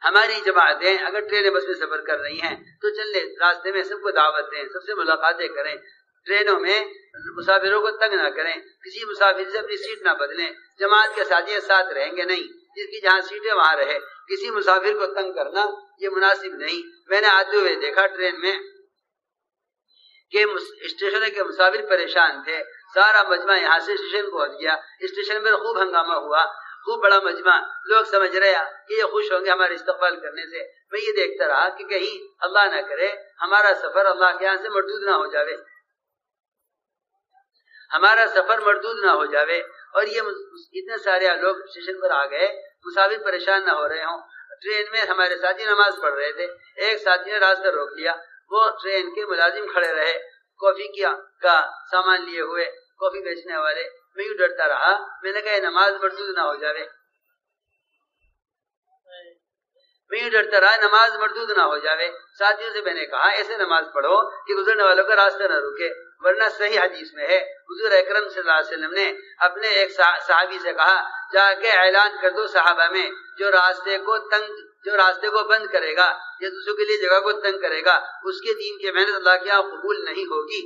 ہماری جماعتیں اگر ٹرینیں بس میں سفر کر رہی ہیں تو چلے راستے میں سب کو دعوت دیں، سب سے ملاقاتیں کریں، ٹرینوں میں مسافروں کو تنگ نہ کریں، کسی مسافر سے اپنی سیٹ نہ بدلیں، جماعت کے ساتھی ساتھ رہیں گے نہیں، جس کی جہاں سیٹیں وہاں رہے، کسی مسافر کو تنگ کرنا یہ مناسب نہیں۔ میں نے آتے ہوئے دیکھا ٹرین میں کہ اسٹیشن کے مسافر پریشان تھے، سارا مجمع یہاں سے اسٹیشن پہنچ گیا، اسٹیشن میں خوب ہنگامہ ہوا، خوب بڑا مجمع، لوگ سمجھ رہے کہ یہ خوش ہوں گے ہمارے استقبال کرنے سے۔ میں یہ دیکھتا رہا کہ کہیں اللہ نہ کرے ہمارا سفر اللہ کے یہاں سے مردود نہ ہو جاوے، ہمارا سفر مردود نہ ہو جاوے، اور یہ اتنے سارے لوگ اسٹیشن پر آ گئے، مسافر پریشان نہ ہو رہے ہوں۔ ٹرین میں ہمارے ساتھی نماز پڑھ رہے تھے، ایک ساتھی نے راستہ روک لیا، وہ ٹرین کے ملازم کھڑے رہے کافی کا سامان لیے ہوئے، کافی بیچنے والے۔ میں یوں ڈرتا رہا، میں نے کہا یہ نماز مردود نہ ہو جاوے، میں یوں ڈرتا رہا نماز مردود نہ ہو جاوے۔ ساتھیوں سے میں نے کہا ایسے نماز پڑھو کہ گزرنے والوں کا راستہ نہ رکے، ورنہ صحیح حدیث میں ہے حضور اکرم صلی اللہ علیہ وسلم نے اپنے ایک صحابی سے کہا جا کے اعلان کر دو صحابہ میں، جو راستے کو بند کرے گا یا دوسروں کے لیے جگہ کو تنگ کرے گا اس کے دین کی محنت اللہ کے یہاں قبول نہیں ہوگی۔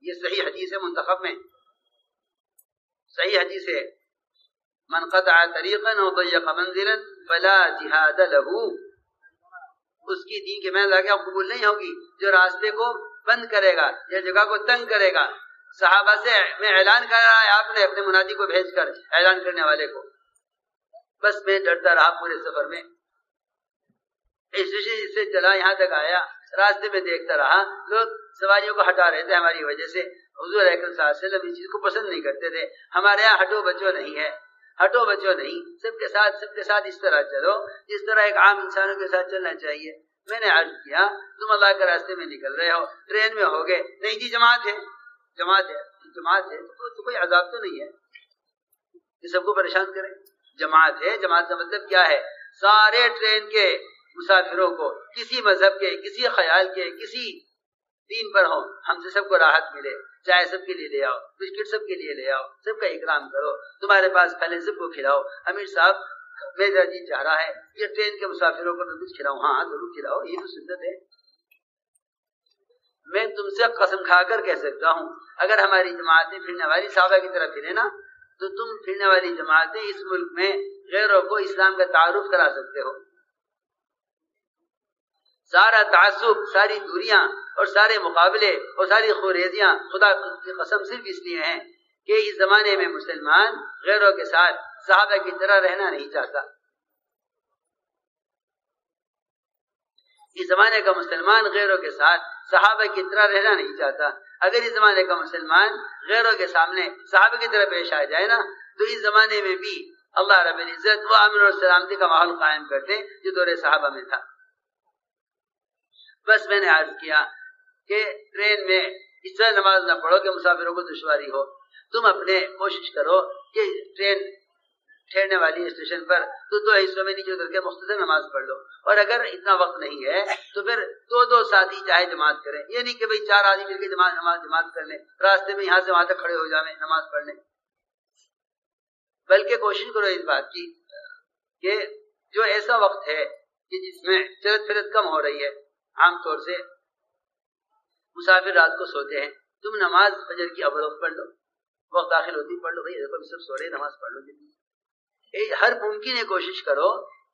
یہ صحیح حدیث ہے، منتخب میں صحیح حدیث ہے، من قطع طریقا او ضیق منزلا فلا جہاد له، اس کی دین کی محنت اللہ کے یہاں قبول نہیں ہوگی جو راستے کو بند کرے گا یا جگہ کو تنگ کرے گا۔ صحابہ سے میں اعلان کر رہا ہے، آپ نے اپنے منادی کو بھیج کر اعلان کرنے والے کو۔ بس میں ڈرتا رہا پورے سفر میں، اسٹیشن سے چلا یہاں تک آیا، راستے میں دیکھتا رہا لوگ سواریوں کو ہٹا رہے تھے ہماری وجہ سے۔ حضور اکرم صلی اللہ علیہ وسلم اس چیز کو پسند نہیں کرتے تھے، ہمارے یہاں ہٹو بچو نہیں ہے، ہٹو بچو نہیں، سب کے ساتھ اس طرح چلو جس طرح ایک عام انسانوں کے ساتھ چلنا چاہیے۔ میں نے عرض کیا تم اللہ کے راستے میں نکل رہے ہو، ٹرین میں ہوگے، نہیں جی جماعت ہے، جماعت ہے، جماعت ہے تو کوئی عذاب تو نہیں ہے کہ سب کو پریشان کرے؟ جماعت ہے، جماعت کا مطلب کیا ہے؟ سارے ٹرین کے مسافروں کو کسی مذہب کے، کسی خیال کے، کسی دین پر ہو، ہم سے سب کو راحت ملے، چائے سب کے لیے لے آؤ، بسکٹ سب کے لیے لے آؤ، سب کا اکرام کرو، تمہارے پاس پھلیں سب کو کھلاؤ۔ امیر صاحب میرا جی چاہ رہا ہے یہ ٹرین کے مسافروں کو میں کچھ کھلاؤں، ہاں ضرور کھلاؤ، یہ تو سنت ہے۔ میں تم سے قسم کھا کر کہہ سکتا ہوں اگر ہماری جماعتیں پھرنے والی صحابہ کی طرف پھرے نا تو تم پھرنے والی جماعتیں اس ملک میں غیروں کو اسلام کا تعارف کرا سکتے ہو۔ سارا تعصب، ساری دوریاں اور سارے مقابلے اور ساری خوریزیاں خدا کی قسم صرف اس لیے ہیں کہ اس زمانے میں مسلمان غیروں کے ساتھ صحابہ کی طرح رہنا نہیں چاہتا۔ اس زمانے کا مسلمان غیروں کے ساتھ صحابہ کی طرح رہنا نہیں چاہتا۔ اگر اس زمانے کا مسلمان غیروں کے سامنے صحابہ کی طرح پیش آ جائے نا تو اس زمانے میں بھی اللہ رب العزت وہ امن اور سلامتی کا ماحول قائم کرتے جو دور صحابہ میں تھا۔ بس میں نے عرض کیا کہ ٹرین میں اس طرح نماز نہ پڑھو کہ مسافروں کو دشواری ہو، تم اپنے کوشش کرو کہ ٹرین ٹھہرنے والی اسٹیشن پر تو دو حصوں میں نیچے اتر کے مختصر نماز پڑھ لو، اور اگر اتنا وقت نہیں ہے تو پھر دو ساتھی چاہے جماعت کریں، یہ نہیں کہ بھئی 4 آدمی مل کے جماعت کر لیں، راستے میں یہاں سے وہاں تک کھڑے ہو جائیں نماز پڑھ لیں، بلکہ کوشش کرو اس بات کی کہ جو ایسا وقت ہے کہ جس میں چلت پھرت کم ہو رہی ہے، عام طور سے مسافر رات کو سوتے ہیں، تم نماز فجر کی اول وقت پڑھ لو، وقت داخل ہوتی پڑھ لو، بھائی دیکھو سب سو رہے نماز پڑھ لو۔ ہر ممکن ہے کوشش کرو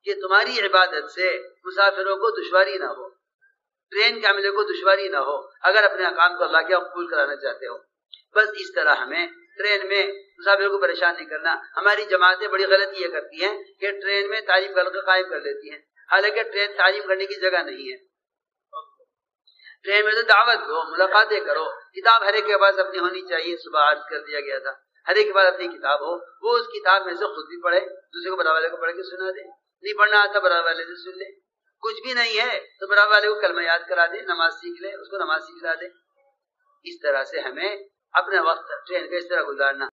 کہ تمہاری عبادت سے مسافروں کو دشواری نہ ہو، ٹرین کے عملے کو دشواری نہ ہو، اگر اپنے اقام کو اللہ کے قبول کرانا چاہتے ہو۔ بس اس طرح ہمیں ٹرین میں مسافروں کو پریشان نہیں کرنا۔ ہماری جماعتیں بڑی غلطی یہ کرتی ہیں کہ ٹرین میں تعلیم کا حلقہ قائم کر لیتی ہیں، حالانکہ ٹرین تعلیم کرنے کی جگہ نہیں ہے۔ ٹرین میں تو دعوت دو، ملاقاتیں کرو، کتاب ہر ایک کے پاس اپنی ہونی چاہیے، صبح عرض کر دیا گیا تھا، ہر ایک کے پاس اپنی کتاب ہو، وہ اس کتاب میں سے خود بھی پڑھے، دوسرے کو بڑا والے کو پڑھ کے سنا دے، نہیں پڑھنا آتا بڑا والے سے سن لے، کچھ بھی نہیں ہے تو بڑا والے کو کلمہ یاد کرا دے، نماز سیکھ لے، اس کو نماز سکھلا دے۔ اس طرح سے ہمیں اپنا وقت ٹرین کا اس طرح گزارنا